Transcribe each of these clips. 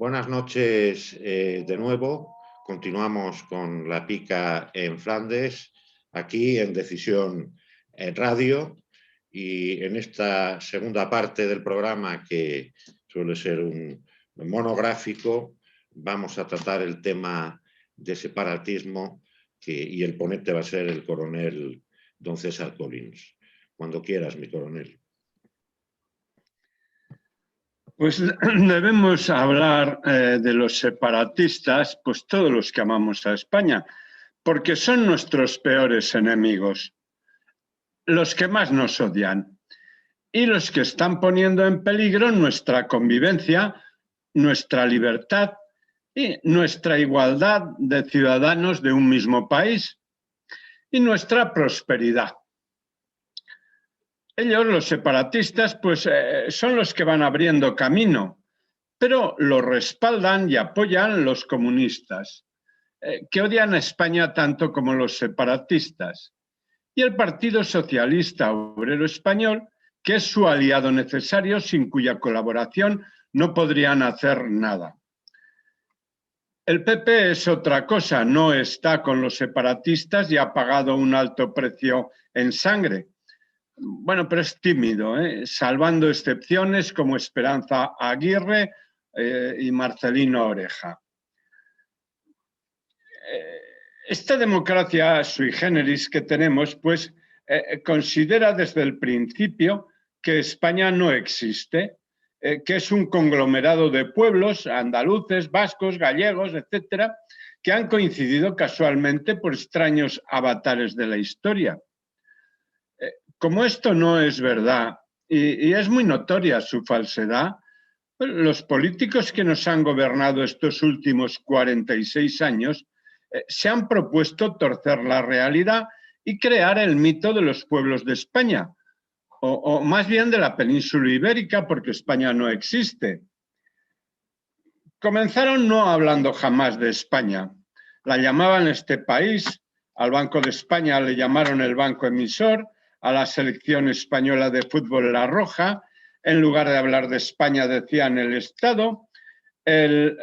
Buenas noches de nuevo. Continuamos con La Pica en Flandes, aquí en Decisión Radio. Y en esta segunda parte del programa, que suele ser un monográfico, vamos a tratar el tema de separatismo y el ponente va a ser el coronel don César Collins. Cuando quieras, mi coronel. Pues debemos hablar de los separatistas, pues todos los que amamos a España, porque son nuestros peores enemigos, los que más nos odian y los que están poniendo en peligro nuestra convivencia, nuestra libertad y nuestra igualdad de ciudadanos de un mismo país y nuestra prosperidad. Ellos, los separatistas, pues son los que van abriendo camino, pero lo respaldan y apoyan los comunistas, que odian a España tanto como los separatistas, y el Partido Socialista Obrero Español, que es su aliado necesario, sin cuya colaboración no podrían hacer nada. El PP es otra cosa, no está con los separatistas y ha pagado un alto precio en sangre. Bueno, pero es tímido, salvando excepciones como Esperanza Aguirre y Marcelino Oreja. Esta democracia sui generis que tenemos, pues considera desde el principio que España no existe, que es un conglomerado de pueblos andaluces, vascos, gallegos, etcétera, que han coincidido casualmente por extraños avatares de la historia. Como esto no es verdad y es muy notoria su falsedad, los políticos que nos han gobernado estos últimos 46 años se han propuesto torcer la realidad y crear el mito de los pueblos de España, o más bien de la península ibérica, porque España no existe. Comenzaron no hablando jamás de España. La llamaban este país, al Banco de España le llamaron el banco emisor, a la selección española de fútbol La Roja, en lugar de hablar de España decían el Estado. El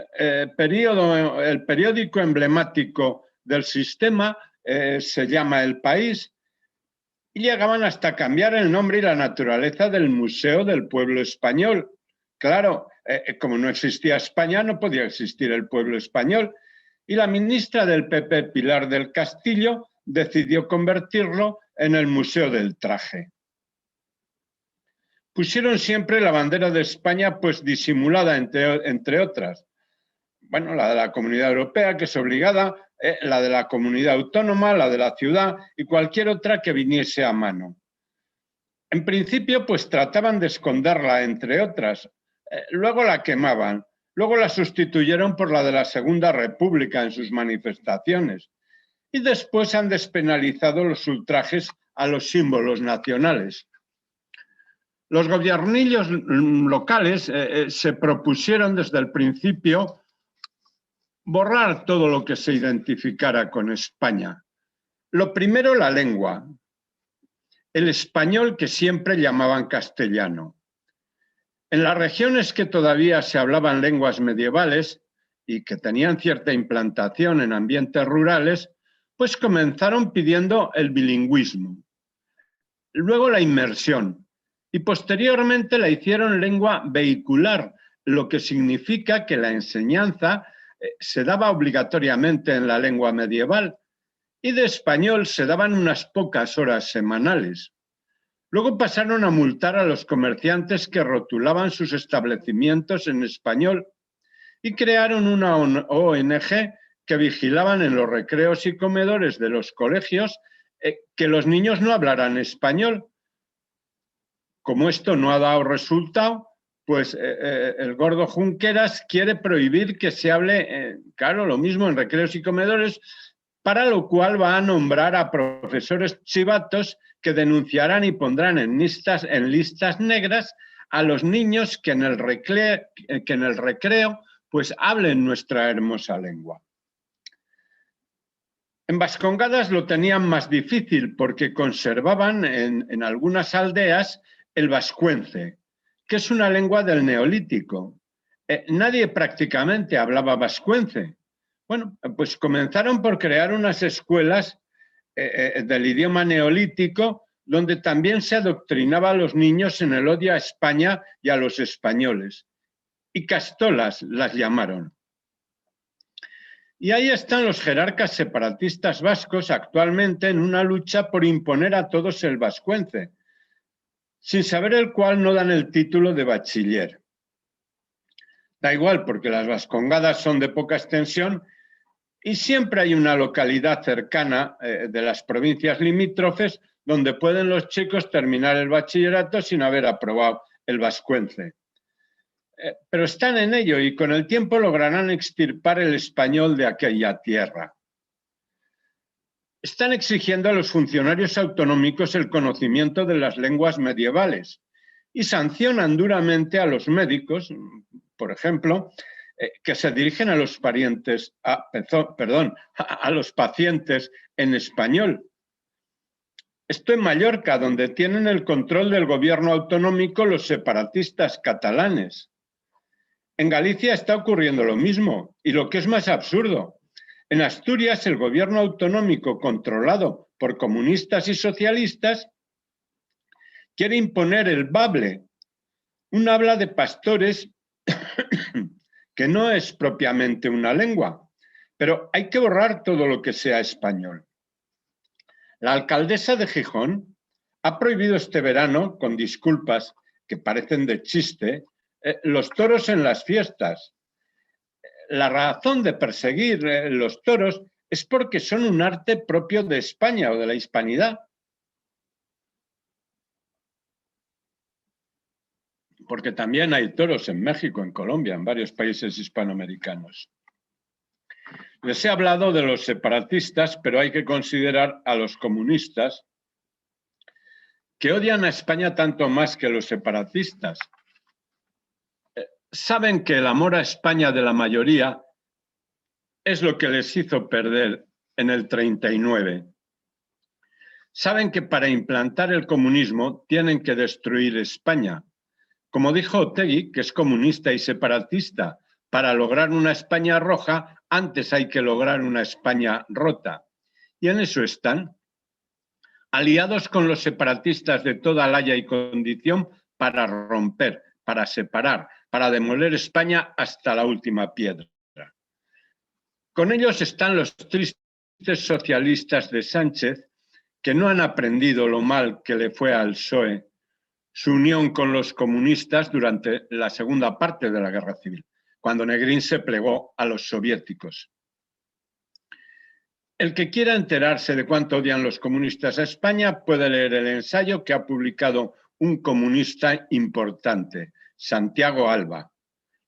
periódico emblemático del sistema se llama El País, y llegaban hasta cambiar el nombre y la naturaleza del Museo del Pueblo Español. Claro, como no existía España, no podía existir el pueblo español, y la ministra del PP, Pilar del Castillo, decidió convertirlo en el Museo del Traje. Pusieron siempre la bandera de España, pues disimulada entre otras. Bueno, la de la Comunidad Europea, que es obligada, la de la comunidad autónoma, la de la ciudad y cualquier otra que viniese a mano. En principio, pues trataban de esconderla, entre otras. Luego la quemaban. Luego la sustituyeron por la de la Segunda República en sus manifestaciones. Y después han despenalizado los ultrajes a los símbolos nacionales. Los gobiernillos locales se propusieron desde el principio borrar todo lo que se identificara con España. Lo primero, la lengua. El español, que siempre llamaban castellano. En las regiones que todavía se hablaban lenguas medievales y que tenían cierta implantación en ambientes rurales, pues comenzaron pidiendo el bilingüismo. Luego la inmersión y posteriormente la hicieron lengua vehicular, lo que significa que la enseñanza se daba obligatoriamente en la lengua medieval y de español se daban unas pocas horas semanales. Luego pasaron a multar a los comerciantes que rotulaban sus establecimientos en español y crearon una ONG que vigilaban en los recreos y comedores de los colegios que los niños no hablaran español. Como esto no ha dado resultado, pues el gordo Junqueras quiere prohibir que se hable, claro, lo mismo en recreos y comedores, para lo cual va a nombrar a profesores chivatos que denunciarán y pondrán en listas negras a los niños que en el recreo pues hablen nuestra hermosa lengua. En Vascongadas lo tenían más difícil porque conservaban en algunas aldeas el vascuence, que es una lengua del Neolítico. nadie prácticamente hablaba vascuence. Bueno, pues comenzaron por crear unas escuelas del idioma neolítico donde también se adoctrinaba a los niños en el odio a España y a los españoles. Y castolas las llamaron. Y ahí están los jerarcas separatistas vascos actualmente en una lucha por imponer a todos el vascuence, sin saber el cual no dan el título de bachiller. Da igual, porque las vascongadas son de poca extensión y siempre hay una localidad cercana de las provincias limítrofes donde pueden los chicos terminar el bachillerato sin haber aprobado el vascuence. Pero están en ello y con el tiempo lograrán extirpar el español de aquella tierra. Están exigiendo a los funcionarios autonómicos el conocimiento de las lenguas medievales y sancionan duramente a los médicos, por ejemplo, que se dirigen a los parientes, a los pacientes en español. Esto en Mallorca, donde tienen el control del gobierno autonómico los separatistas catalanes. En Galicia está ocurriendo lo mismo, y lo que es más absurdo, en Asturias el gobierno autonómico controlado por comunistas y socialistas quiere imponer el bable, un habla de pastores que no es propiamente una lengua, pero hay que borrar todo lo que sea español. La alcaldesa de Gijón ha prohibido este verano, con disculpas que parecen de chiste, los toros en las fiestas. La razón de perseguir los toros es porque son un arte propio de España o de la hispanidad. Porque también hay toros en México, en Colombia, en varios países hispanoamericanos. Les he hablado de los separatistas, pero hay que considerar a los comunistas que odian a España tanto más que los separatistas. Saben que el amor a España de la mayoría es lo que les hizo perder en el 39. Saben que para implantar el comunismo tienen que destruir España. Como dijo Otegi, que es comunista y separatista, para lograr una España roja, antes hay que lograr una España rota. Y en eso están, aliados con los separatistas de toda laya y condición para romper, para separar, para demoler España hasta la última piedra. Con ellos están los tristes socialistas de Sánchez, que no han aprendido lo mal que le fue al PSOE su unión con los comunistas durante la segunda parte de la Guerra Civil, cuando Negrín se plegó a los soviéticos. El que quiera enterarse de cuánto odian los comunistas a España puede leer el ensayo que ha publicado un comunista importante, Santiago Alba.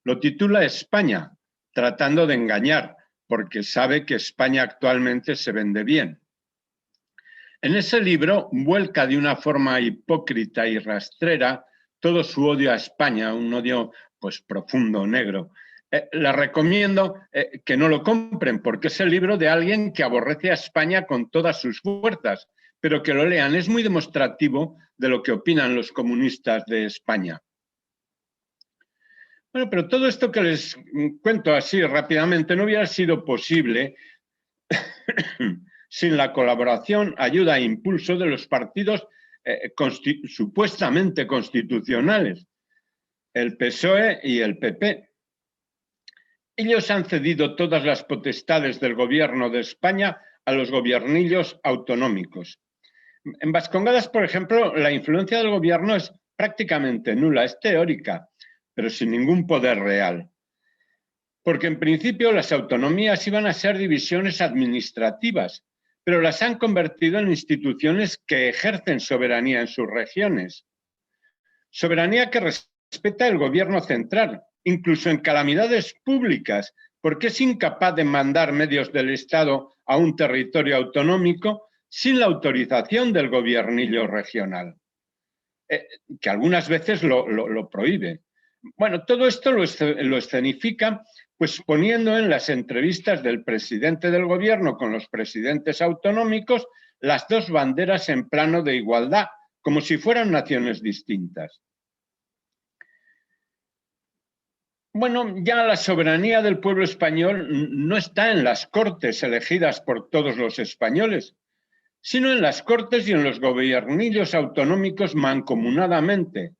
Lo titula España, tratando de engañar, porque sabe que España actualmente se vende bien. En ese libro vuelca de una forma hipócrita y rastrera todo su odio a España, un odio pues profundo, negro. Les recomiendo que no lo compren porque es el libro de alguien que aborrece a España con todas sus fuerzas, pero que lo lean. Es muy demostrativo de lo que opinan los comunistas de España. Bueno, pero todo esto que les cuento así rápidamente no hubiera sido posible sin la colaboración, ayuda e impulso de los partidos supuestamente constitucionales, el PSOE y el PP. Ellos han cedido todas las potestades del gobierno de España a los gobiernillos autonómicos. En Vascongadas, por ejemplo, la influencia del gobierno es prácticamente nula, es teórica, pero sin ningún poder real. Porque en principio las autonomías iban a ser divisiones administrativas, pero las han convertido en instituciones que ejercen soberanía en sus regiones. Soberanía que respeta el gobierno central, incluso en calamidades públicas, porque es incapaz de mandar medios del Estado a un territorio autonómico sin la autorización del gobiernillo regional, que algunas veces lo prohíbe. Bueno, todo esto lo escenifica pues poniendo en las entrevistas del presidente del gobierno con los presidentes autonómicos las dos banderas en plano de igualdad, como si fueran naciones distintas. Bueno, ya la soberanía del pueblo español no está en las Cortes elegidas por todos los españoles, sino en las Cortes y en los gobiernillos autonómicos mancomunadamente,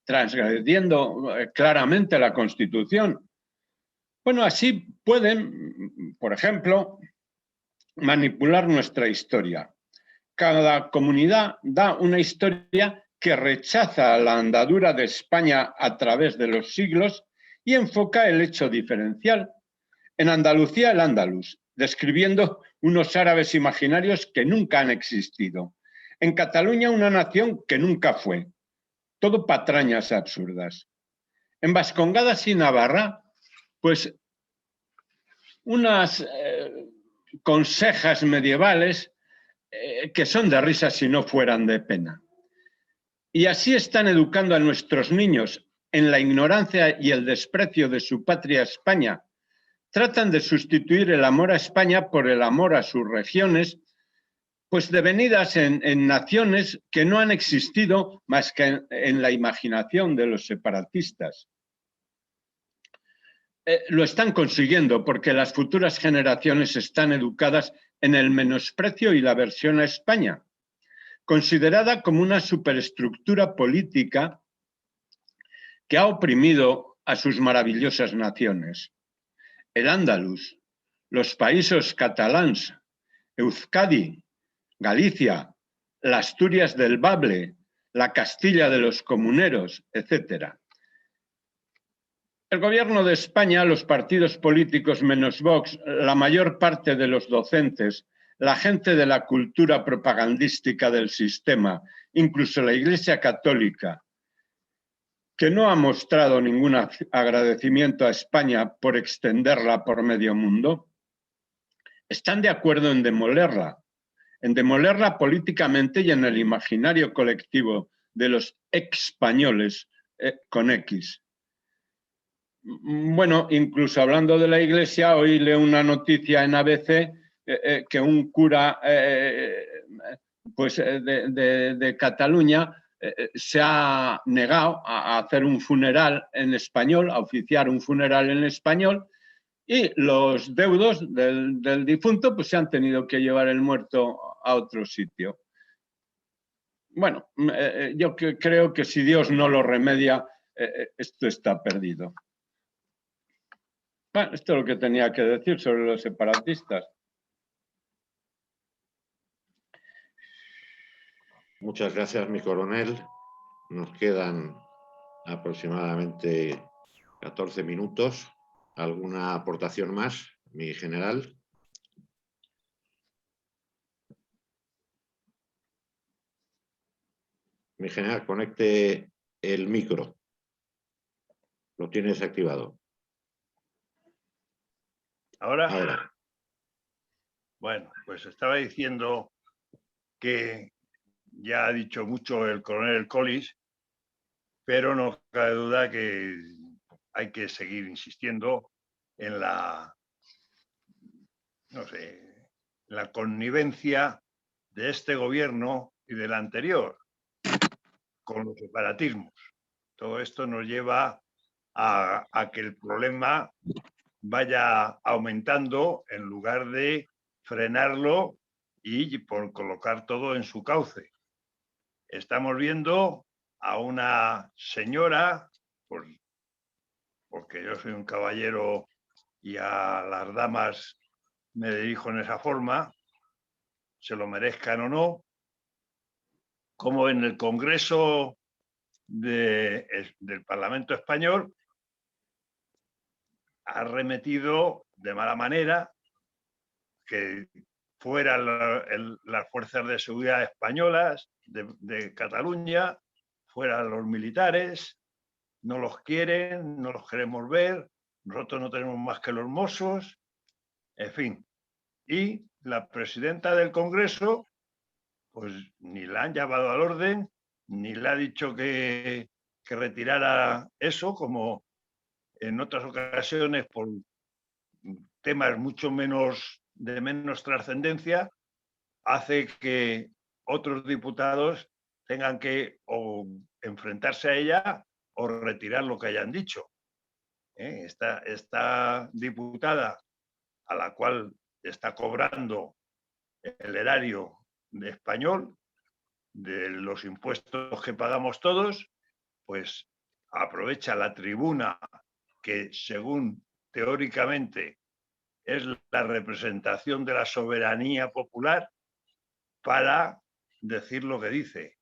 transgrediendo claramente la Constitución. Bueno, así pueden, por ejemplo, manipular nuestra historia. Cada comunidad da una historia que rechaza la andadura de España a través de los siglos y enfoca el hecho diferencial. En Andalucía, el andaluz, describiendo unos árabes imaginarios que nunca han existido. En Cataluña, una nación que nunca fue. Todo patrañas absurdas. En Vascongadas y Navarra, pues unas consejas medievales que son de risa si no fueran de pena. Y así están educando a nuestros niños en la ignorancia y el desprecio de su patria España. Tratan de sustituir el amor a España por el amor a sus regiones, pues devenidas en naciones que no han existido más que en la imaginación de los separatistas. Lo están consiguiendo porque las futuras generaciones están educadas en el menosprecio y la aversión a España, considerada como una superestructura política que ha oprimido a sus maravillosas naciones. El Andalus, los países catalans, Euskadi, Galicia, la Asturias del Bable, la Castilla de los comuneros, etc. El gobierno de España, los partidos políticos menos Vox, la mayor parte de los docentes, la gente de la cultura propagandística del sistema, incluso la Iglesia Católica, que no ha mostrado ningún agradecimiento a España por extenderla por medio mundo, están de acuerdo en demolerla políticamente y en el imaginario colectivo de los españoles con X. Bueno, incluso hablando de la Iglesia, hoy leo una noticia en ABC que un cura de Cataluña se ha negado a hacer un funeral en español, a oficiar un funeral en español, y los deudos del difunto pues se han tenido que llevar el muerto a otro sitio. Bueno, yo creo que si Dios no lo remedia, esto está perdido. Bueno, esto es lo que tenía que decir sobre los separatistas. Muchas gracias, mi coronel. Nos quedan aproximadamente 14 minutos. ¿Alguna aportación más, mi general? Mi general, conecte el micro. Lo tienes activado. ¿Ahora? Bueno, pues estaba diciendo que ya ha dicho mucho el coronel Collis, pero no cabe duda que hay que seguir insistiendo en la connivencia de este gobierno y del anterior con los separatismos. Todo esto nos lleva a que el problema vaya aumentando en lugar de frenarlo y por colocar todo en su cauce. Estamos viendo a una señora, porque yo soy un caballero y a las damas me dirijo en esa forma, se lo merezcan o no, como en el Congreso del Parlamento Español ha remetido de mala manera que fueran las fuerzas de seguridad españolas de Cataluña, fueran los militares, no los quieren, no los queremos ver, nosotros no tenemos más que los Mossos, en fin. Y la presidenta del Congreso, pues ni la han llamado al orden, ni le ha dicho que retirara eso, como en otras ocasiones por temas mucho de menos trascendencia, hace que otros diputados tengan que o enfrentarse a ella o retirar lo que hayan dicho. Esta diputada, a la cual está cobrando el erario de español, de los impuestos que pagamos todos, pues aprovecha la tribuna que, según teóricamente es la representación de la soberanía popular, para decir lo que dice.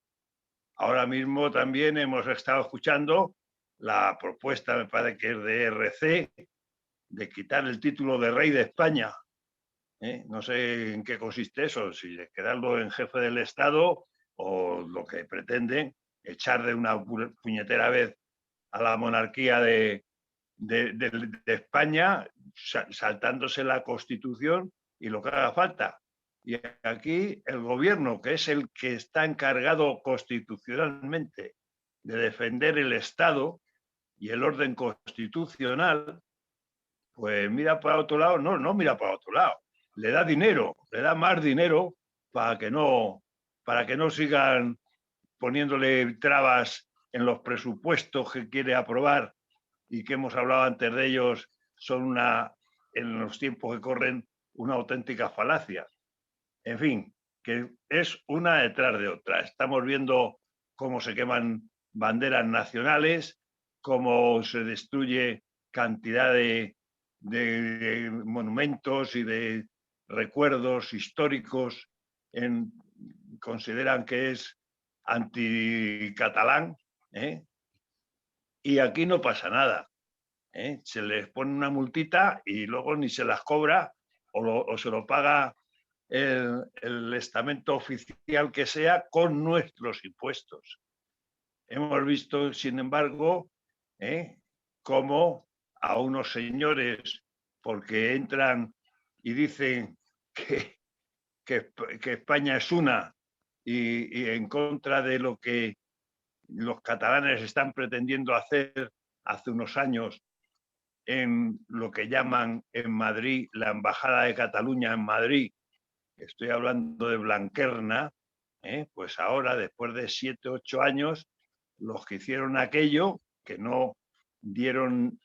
Ahora mismo también hemos estado escuchando la propuesta, me parece que es de RC, de quitar el título de rey de España. No sé en qué consiste eso, si quedarlo en jefe del Estado o lo que pretenden, echar de una puñetera vez a la monarquía de España, saltándose la Constitución y lo que haga falta. Y aquí el gobierno, que es el que está encargado constitucionalmente de defender el Estado y el orden constitucional, pues mira para otro lado. No mira para otro lado. Le da dinero, le da más dinero para que no sigan poniéndole trabas en los presupuestos que quiere aprobar y que hemos hablado antes de ellos, son en los tiempos que corren, una auténtica falacia. En fin, que es una detrás de otra. Estamos viendo cómo se queman banderas nacionales, cómo se destruye cantidad de monumentos y de recuerdos históricos, consideran que es anticatalán, y aquí no pasa nada. Se les pone una multita y luego ni se las cobra o se lo paga el estamento oficial que sea con nuestros impuestos. Hemos visto, sin embargo, cómo a unos señores, porque entran y dicen que España es una y en contra de lo que los catalanes están pretendiendo hacer hace unos años en lo que llaman en Madrid la Embajada de Cataluña en Madrid, estoy hablando de Blanquerna, pues ahora, después de 7 u 8 años, los que hicieron aquello, que no dieron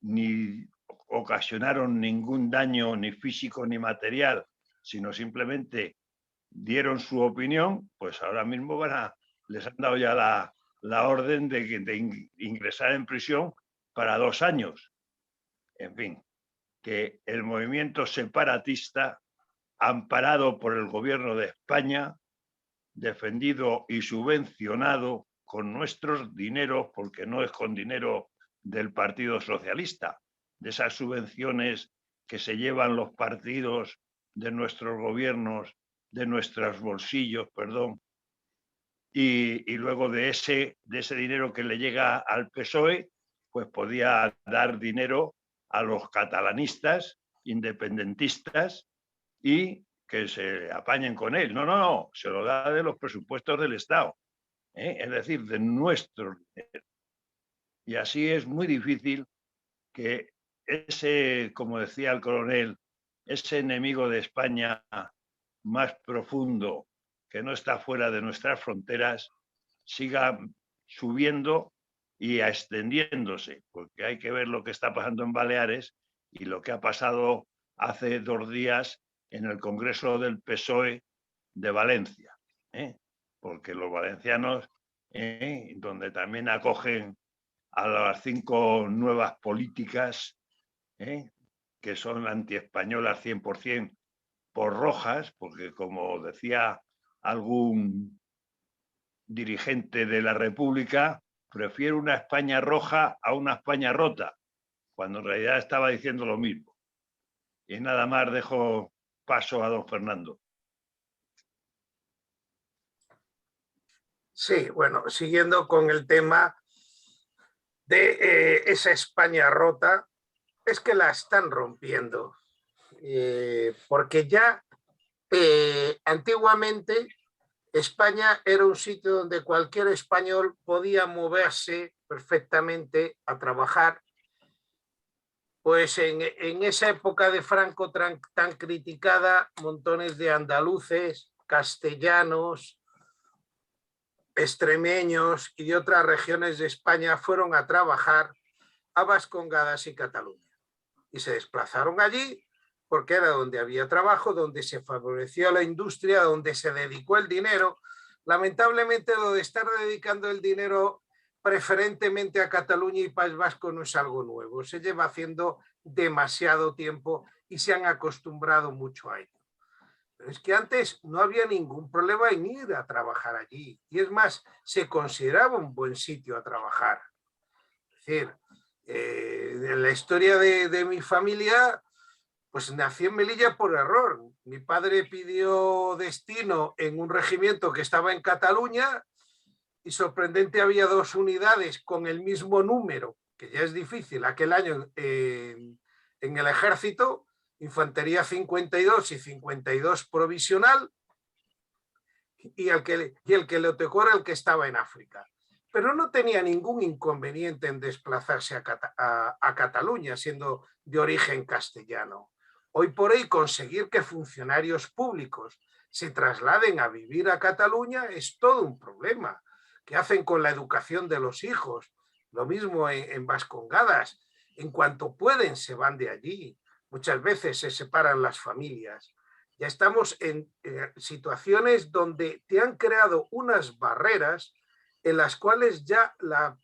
ni ocasionaron ningún daño ni físico ni material, sino simplemente dieron su opinión, pues ahora mismo les han dado ya la orden de ingresar en prisión para 2 años. En fin, que el movimiento separatista, amparado por el gobierno de España, defendido y subvencionado con nuestros dineros, porque no es con dinero del Partido Socialista, de esas subvenciones que se llevan los partidos de nuestros gobiernos, de nuestros bolsillos, perdón, y luego de ese dinero que le llega al PSOE, pues podía dar dinero a los catalanistas, independentistas, y que se apañen con él. No, se lo da de los presupuestos del Estado, es decir, de nuestro dinero. Y así es muy difícil que ese, como decía el coronel, ese enemigo de España más profundo, que no está fuera de nuestras fronteras, siga subiendo y extendiéndose, porque hay que ver lo que está pasando en Baleares y lo que ha pasado hace 2 días en el Congreso del PSOE de Valencia, porque los valencianos, donde también acogen a las 5 nuevas políticas, que son antiespañolas 100%, por rojas, porque como decía algún dirigente de la República, prefiero una España roja a una España rota, cuando en realidad estaba diciendo lo mismo. Y nada más, dejo paso a don Fernando. Sí, bueno, siguiendo con el tema de esa España rota, es que la están rompiendo, porque ya antiguamente España era un sitio donde cualquier español podía moverse perfectamente a trabajar. Pues en esa época de Franco tan criticada, montones de andaluces, castellanos, extremeños y de otras regiones de España fueron a trabajar a Vascongadas y Cataluña. Y se desplazaron allí porque era donde había trabajo, donde se favoreció la industria, donde se dedicó el dinero. Lamentablemente, lo de estar dedicando el dinero preferentemente a Cataluña y País Vasco no es algo nuevo. Se lleva haciendo demasiado tiempo y se han acostumbrado mucho a ello. Pero es que antes no había ningún problema en ir a trabajar allí. Y es más, se consideraba un buen sitio a trabajar. Es decir, en la historia de mi familia, pues nací en Melilla por error. Mi padre pidió destino en un regimiento que estaba en Cataluña y sorprendente había 2 unidades con el mismo número, que ya es difícil, aquel año en el ejército, Infantería 52 y 52 provisional, y el que le tocó era el que estaba en África. Pero no tenía ningún inconveniente en desplazarse a Cataluña, siendo de origen castellano. Hoy por hoy conseguir que funcionarios públicos se trasladen a vivir a Cataluña es todo un problema. ¿Qué hacen con la educación de los hijos? Lo mismo en Vascongadas. En cuanto pueden se van de allí. Muchas veces se separan las familias. Ya estamos en situaciones donde te han creado unas barreras en las cuales ya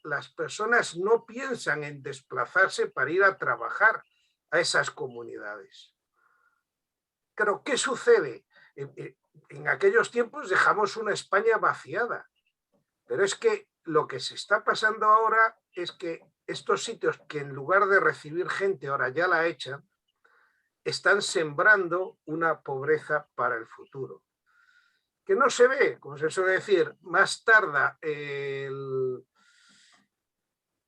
las personas no piensan en desplazarse para ir a trabajar a esas comunidades. Pero, ¿qué sucede? En aquellos tiempos dejamos una España vaciada, pero es que lo que se está pasando ahora es que estos sitios que en lugar de recibir gente ahora ya la echan, están sembrando una pobreza para el futuro. Que no se ve, como se suele decir, más tarda,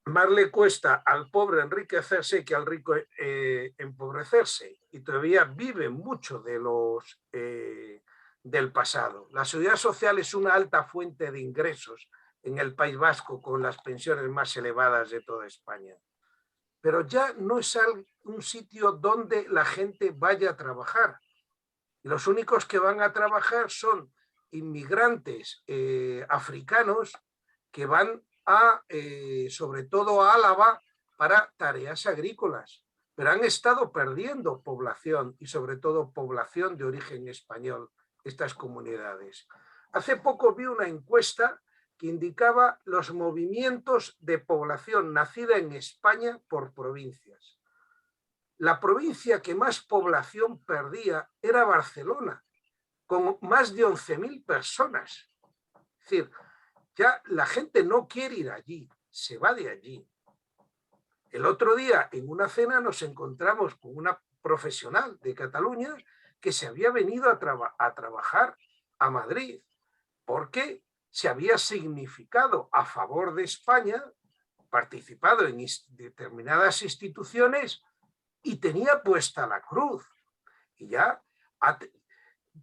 más le cuesta al pobre enriquecerse que al rico empobrecerse. Y todavía vive mucho del pasado. La seguridad social es una alta fuente de ingresos en el País Vasco, con las pensiones más elevadas de toda España. Pero ya no es un sitio donde la gente vaya a trabajar. Y los únicos que van a trabajar son inmigrantes africanos que van sobre todo a Álava para tareas agrícolas, pero han estado perdiendo población y sobre todo población de origen español, estas comunidades. Hace poco vi una encuesta que indicaba los movimientos de población nacida en España por provincias. La provincia que más población perdía era Barcelona, con más de 11.000 personas. Es decir, ya la gente no quiere ir allí, se va de allí. El otro día, en una cena, nos encontramos con una profesional de Cataluña que se había venido a trabajar a Madrid porque se había significado a favor de España, participado en determinadas instituciones y tenía puesta la cruz. Y ya,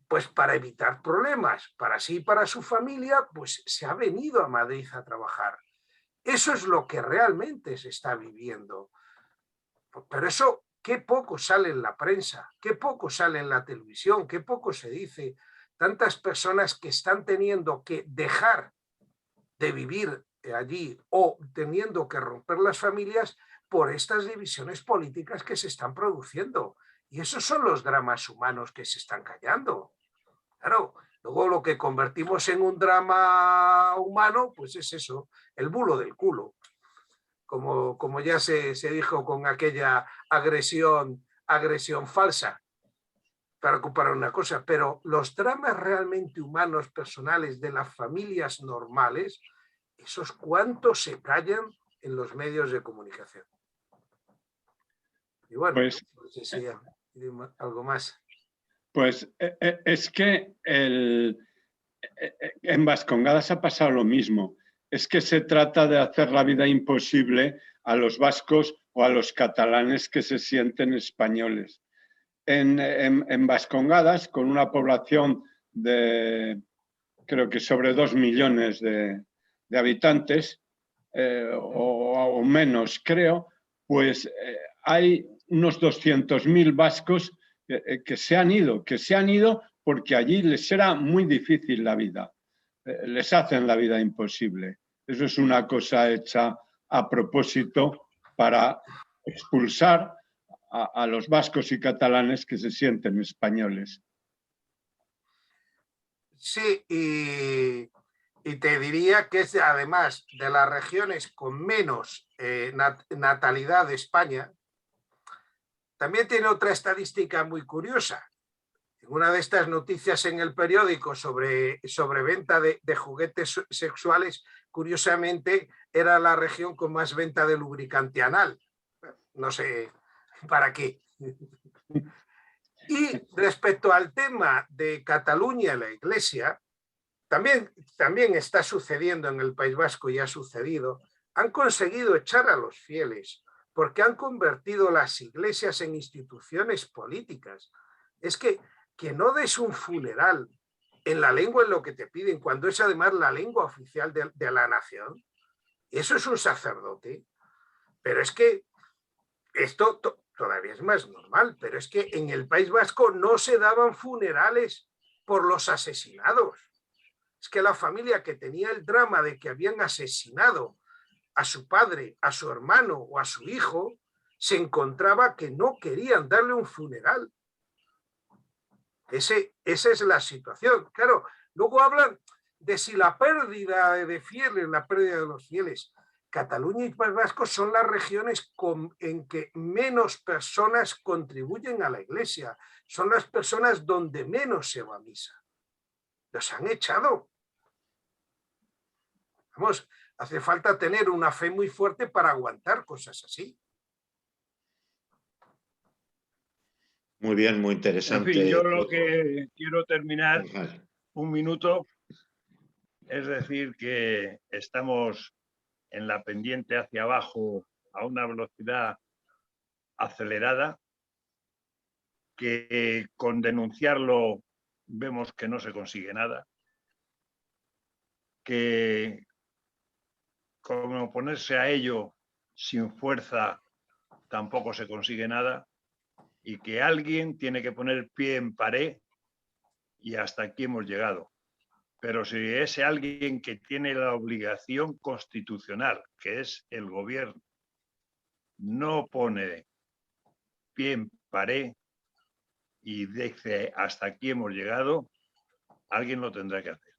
pues para evitar problemas para sí y para su familia, pues se ha venido a Madrid a trabajar. Eso es lo que realmente se está viviendo. Pero eso, qué poco sale en la prensa, qué poco sale en la televisión, qué poco se dice. Tantas personas que están teniendo que dejar de vivir allí o teniendo que romper las familias por estas divisiones políticas que se están produciendo. Y esos son los dramas humanos que se están callando. Claro, luego lo que convertimos en un drama humano, pues es eso, el bulo del culo. Como ya se dijo con aquella agresión falsa, para ocupar una cosa. Pero los dramas realmente humanos, personales, de las familias normales, esos cuantos se callan en los medios de comunicación. Y bueno, pues, no sé si algo más. Pues es que en Vascongadas ha pasado lo mismo. Es que se trata de hacer la vida imposible a los vascos o a los catalanes que se sienten españoles. En Vascongadas, con una población de, creo que sobre 2 millones de habitantes, o menos creo, pues hay unos 200.000 vascos que se han ido porque allí les era muy difícil la vida, les hacen la vida imposible. Eso es una cosa hecha a propósito para expulsar a los vascos y catalanes que se sienten españoles. Sí, y te diría que es además de las regiones con menos natalidad de España. También tiene otra estadística muy curiosa. Una de estas noticias en el periódico sobre venta de juguetes sexuales, curiosamente, era la región con más venta de lubricante anal. No sé para qué. Y respecto al tema de Cataluña y la Iglesia, también está sucediendo en el País Vasco y ha sucedido. Han conseguido echar a los fieles porque han convertido las iglesias en instituciones políticas. Es que no des un funeral en la lengua en lo que te piden, cuando es además la lengua oficial de la nación. Eso es un sacerdote. Pero es que esto todavía es más normal, pero es que en el País Vasco no se daban funerales por los asesinados. Es que la familia que tenía el drama de que habían asesinado a su padre, a su hermano o a su hijo, se encontraba que no querían darle un funeral. Esa es la situación. Claro, luego hablan de si la pérdida de fieles, la pérdida de los fieles. Cataluña y País Vasco son las regiones en que menos personas contribuyen a la iglesia. Son las personas donde menos se va a misa. Los han echado. Vamos, hace falta tener una fe muy fuerte para aguantar cosas así. Muy bien, muy interesante. En fin, yo lo que quiero terminar un minuto es decir que estamos en la pendiente hacia abajo a una velocidad acelerada, que con denunciarlo vemos que no se consigue nada, que con oponerse a ello sin fuerza tampoco se consigue nada, y que alguien tiene que poner pie en pared, y hasta aquí hemos llegado. Pero si ese alguien que tiene la obligación constitucional, que es el gobierno, no pone pie en pared y dice hasta aquí hemos llegado, alguien lo tendrá que hacer.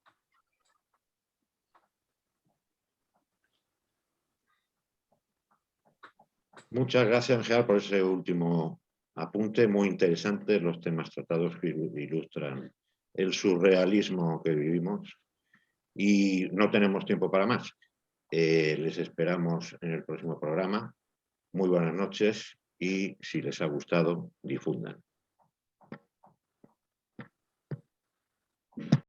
Muchas gracias, Ángel, por ese último apunte. Muy interesante los temas tratados que ilustran el surrealismo que vivimos. Y no tenemos tiempo para más. Les esperamos en el próximo programa. Muy buenas noches y si les ha gustado, difundan.